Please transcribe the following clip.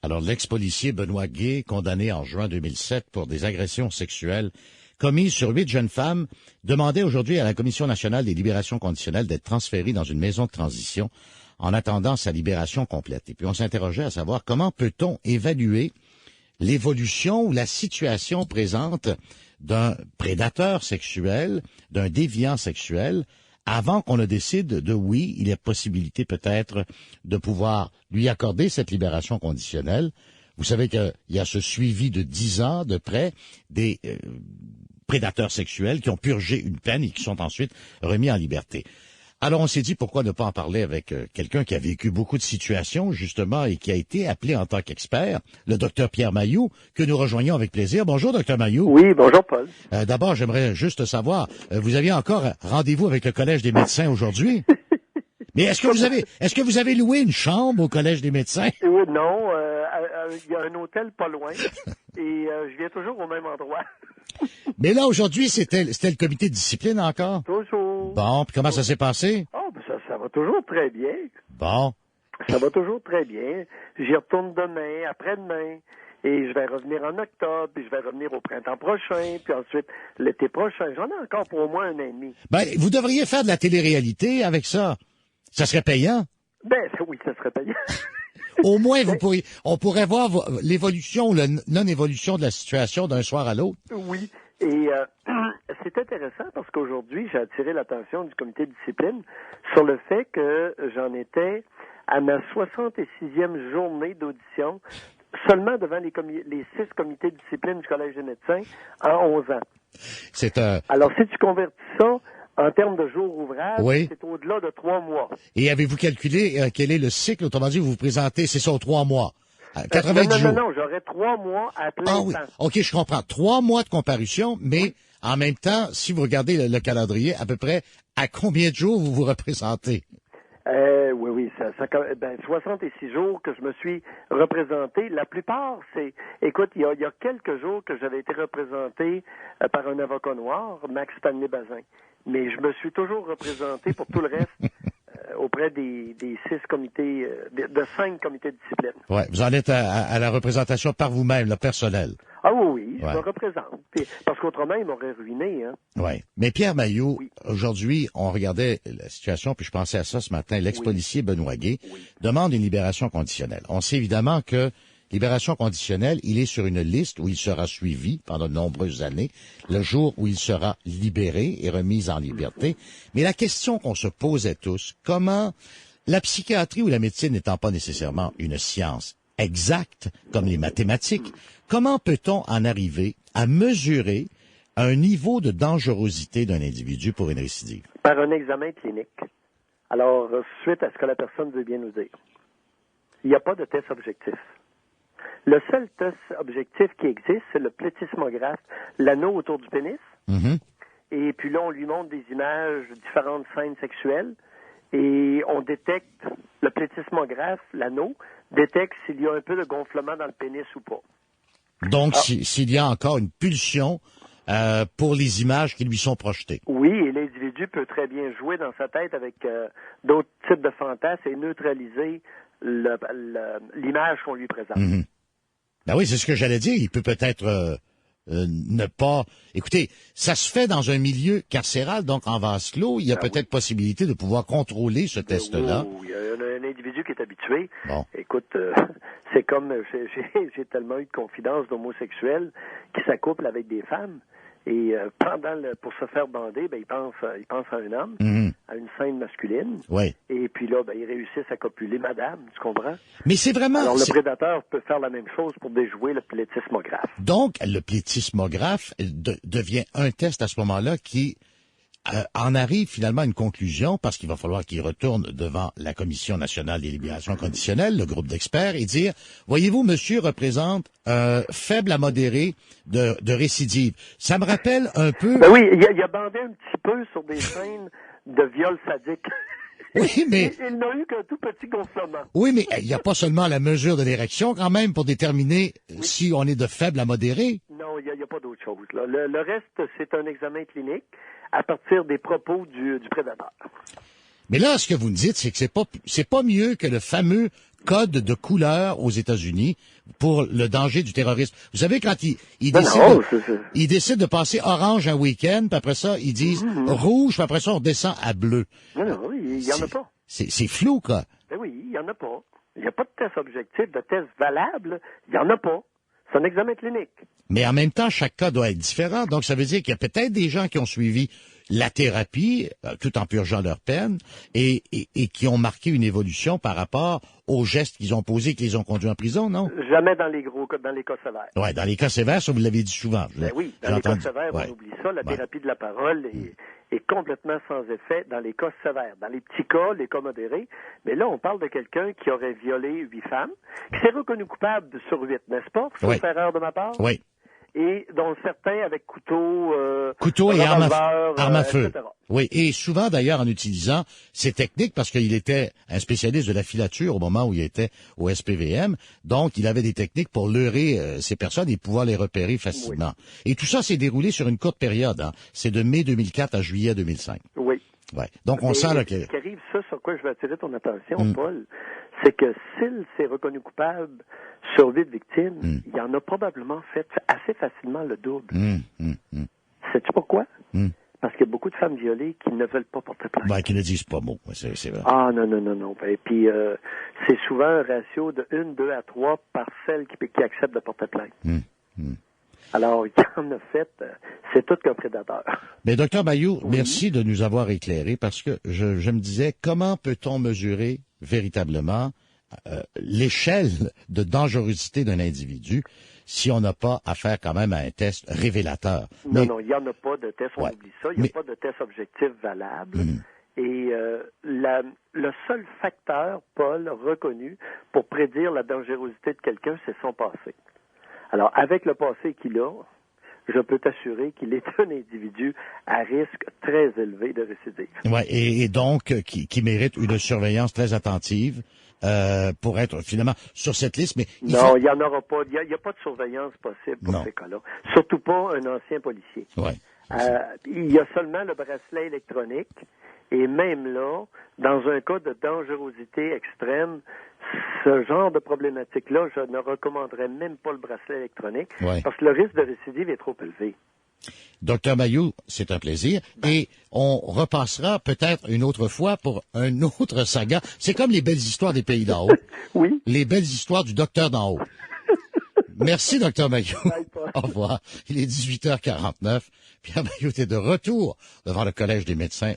Alors, l'ex-policier Benoît Guay, condamné en juin 2007 pour des agressions sexuelles commises sur 8 jeunes femmes, demandait aujourd'hui à la Commission nationale des libérations conditionnelles d'être transféré dans une maison de transition en attendant sa libération complète. Et puis, on s'interrogeait à savoir comment peut-on évaluer l'évolution ou la situation présente d'un prédateur sexuel, d'un déviant sexuel, avant qu'on ne décide de oui, il y a possibilité peut-être de pouvoir lui accorder cette libération conditionnelle. Vous savez qu'il y a ce suivi de 10 ans de près des prédateurs sexuels qui ont purgé une peine et qui sont ensuite remis en liberté. Alors, on s'est dit, pourquoi ne pas en parler avec quelqu'un qui a vécu beaucoup de situations, justement, et qui a été appelé en tant qu'expert, le docteur Pierre Mailloux, que nous rejoignons avec plaisir. Bonjour, docteur Mailloux. Oui, bonjour, Paul. D'abord, j'aimerais juste savoir, vous aviez encore rendez-vous avec le Collège des médecins aujourd'hui? Mais est-ce que vous avez loué une chambre au Collège des médecins? Oui, non, il y a un hôtel pas loin et je viens toujours au même endroit. Mais là, aujourd'hui, c'était le comité de discipline encore? Toujours. Bon, puis comment ça s'est passé? Oh, ben ça va toujours très bien. Bon. Ça va toujours très bien. J'y retourne demain, après-demain. Et je vais revenir en octobre, puis je vais revenir au printemps prochain, puis ensuite l'été prochain. J'en ai encore pour au moins 1 an et demi. Ben, vous devriez faire de la télé-réalité avec ça. Ça serait payant? Ben oui, ça serait payant. Au moins, on pourrait voir l'évolution ou la non-évolution de la situation d'un soir à l'autre. Oui. Et c'est intéressant parce qu'aujourd'hui, j'ai attiré l'attention du comité de discipline sur le fait que j'en étais à ma 66e journée d'audition seulement devant les 6 comités de discipline du Collège des médecins en 11 ans. Alors, si tu convertis ça en termes de jours ouvrables, oui, c'est au-delà de 3 mois. Et avez-vous calculé quel est le cycle? Autrement dit, vous vous présentez, c'est ça, aux 3 mois. 90 jours. Non, j'aurais 3 mois à plein temps. Oui. OK, je comprends. 3 mois de comparution, mais oui, en même temps, si vous regardez le calendrier, à peu près, à combien de jours vous vous représentez? Oui, 66 jours que je me suis représenté. La plupart, écoute, il y a quelques jours que j'avais été représenté par un avocat noir, Max Stanley-Bazin. Mais je me suis toujours représenté pour tout le reste auprès des 6 comités, de 5 comités de discipline. Ouais, vous en êtes à la représentation par vous-même, le personnel. Ah oui, je me représente. Parce qu'autrement, ils m'auraient ruiné. Hein. Oui. Mais Pierre Mailloux, aujourd'hui, on regardait la situation, puis je pensais à ça ce matin, l'ex-policier Benoît Guay demande une libération conditionnelle. On sait évidemment que libération conditionnelle, il est sur une liste où il sera suivi pendant de nombreuses années, le jour où il sera libéré et remis en liberté. Mais la question qu'on se posait tous, comment la psychiatrie ou la médecine n'étant pas nécessairement une science exacte, comme les mathématiques, comment peut-on en arriver à mesurer un niveau de dangerosité d'un individu pour une récidive? Par un examen clinique. Alors, suite à ce que la personne veut bien nous dire. Il n'y a pas de test objectif. Le seul test objectif qui existe, c'est le plétismographe, l'anneau autour du pénis. Mm-hmm. Et puis là, on lui montre des images de différentes scènes sexuelles et on détecte, le plétismographe, l'anneau, détecte s'il y a un peu de gonflement dans le pénis ou pas. Donc, s'il y a encore une pulsion pour les images qui lui sont projetées. Oui, et l'individu peut très bien jouer dans sa tête avec d'autres types de fantasmes et neutraliser l'image qu'on lui présente. Mm-hmm. Ben oui, c'est ce que j'allais dire. Il peut peut-être ne pas... Écoutez, ça se fait dans un milieu carcéral, donc en vase clos. Il y a peut-être possibilité de pouvoir contrôler ce test-là. Oui, il y a un individu qui est habitué. Bon. Écoute, c'est comme... J'ai tellement eu de confidences d'homosexuels qui s'accouplent avec des femmes. Et pour se faire bander, il pense à un homme, à une scène masculine. Oui. Et puis là, ils réussissent à copuler madame, tu comprends? Mais c'est vraiment... Alors, le prédateur peut faire la même chose pour déjouer le plétismographe. Donc, le plétismographe devient un test à ce moment-là qui en arrive finalement à une conclusion, parce qu'il va falloir qu'il retourne devant la Commission nationale des libérations conditionnelles, le groupe d'experts, et dire, voyez-vous, monsieur représente faible à modéré de récidive. Ça me rappelle un peu... Ben oui, il a bandé un petit peu sur des scènes de viol sadique. Oui, mais... Il n'a eu qu'un tout petit gonflement. Oui, mais il n'y a pas seulement la mesure de l'érection quand même pour déterminer si on est de faible à modéré. Non, il n'y a pas d'autre chose. Là. Le reste, c'est un examen clinique à partir des propos du prédateur. Mais là, ce que vous me dites, c'est que c'est pas mieux que le fameux code de couleur aux États-Unis pour le danger du terrorisme. Vous savez, quand ils décident de passer orange un week-end, puis après ça, ils disent rouge, puis après ça, on descend à bleu. Non, il y en a pas. C'est flou, quoi. Ben oui, il y en a pas. Il n'y a pas de test objectif, de test valable. Il y en a pas. C'est un examen clinique. Mais en même temps, chaque cas doit être différent. Donc, ça veut dire qu'il y a peut-être des gens qui ont suivi la thérapie, tout en purgeant leur peine, et qui ont marqué une évolution par rapport aux gestes qu'ils ont posés, qui les ont conduits en prison, non? Jamais dans les cas sévères. Ouais, dans les cas sévères, ça vous l'avez dit souvent. Ben oui, dans les cas sévères, on oublie ça. La thérapie de la parole est complètement sans effet dans les cas sévères. Dans les petits cas, les cas modérés. Mais là, on parle de quelqu'un qui aurait violé 8 femmes, qui s'est reconnu coupable sur 8, n'est-ce pas? Sauf erreur de ma part? Oui. Et dont certains avec couteau et arme à feu. Etc. Oui, et souvent d'ailleurs en utilisant ces techniques parce qu'il était un spécialiste de la filature au moment où il était au SPVM, donc il avait des techniques pour leurrer ces personnes et pouvoir les repérer facilement. Oui. Et tout ça s'est déroulé sur une courte période, hein. C'est de mai 2004 à juillet 2005. Oui. Ouais. Donc on sent là que... Ce qui arrive, ça sur quoi je vais attirer ton attention, Paul, c'est que s'il s'est reconnu coupable sur 8 victimes, il en a probablement fait assez facilement le double. Sais-tu pourquoi? Parce qu'il y a beaucoup de femmes violées qui ne veulent pas porter plainte. Ben, qui ne disent pas mot, c'est vrai. Ah, non. Et puis, c'est souvent un ratio de 1, 2 à 3 par celle qui accepte de porter plainte. Alors, il en a fait, c'est tout qu'un prédateur. Mais docteur Mailloux, merci de nous avoir éclairés parce que je me disais, comment peut-on mesurer véritablement l'échelle de dangerosité d'un individu si on n'a pas à faire quand même à un test révélateur? Non, il n'y en a pas de test, on oublie ça. Il n'y a pas de test objectif valable. Et le seul facteur, Paul, reconnu pour prédire la dangerosité de quelqu'un, c'est son passé. Alors, avec le passé qu'il a, je peux t'assurer qu'il est un individu à risque très élevé de récidive. Ouais, et donc qui mérite une surveillance très attentive pour être finalement sur cette liste. Mais il n'y en aura pas. Il n'y a pas de surveillance possible pour ces cas-là. Surtout pas un ancien policier. Ouais. Il y a seulement le bracelet électronique. Et même là, dans un cas de dangerosité extrême, ce genre de problématique-là, je ne recommanderais même pas le bracelet électronique parce que le risque de récidive est trop élevé. Docteur Mailloux, c'est un plaisir. Et on repassera peut-être une autre fois pour un autre saga. C'est comme les belles histoires des pays d'en haut. Oui. Les belles histoires du docteur d'en haut. Merci, docteur Mailloux. Au revoir. Il est 18h49. Pierre Mailloux est de retour devant le Collège des médecins.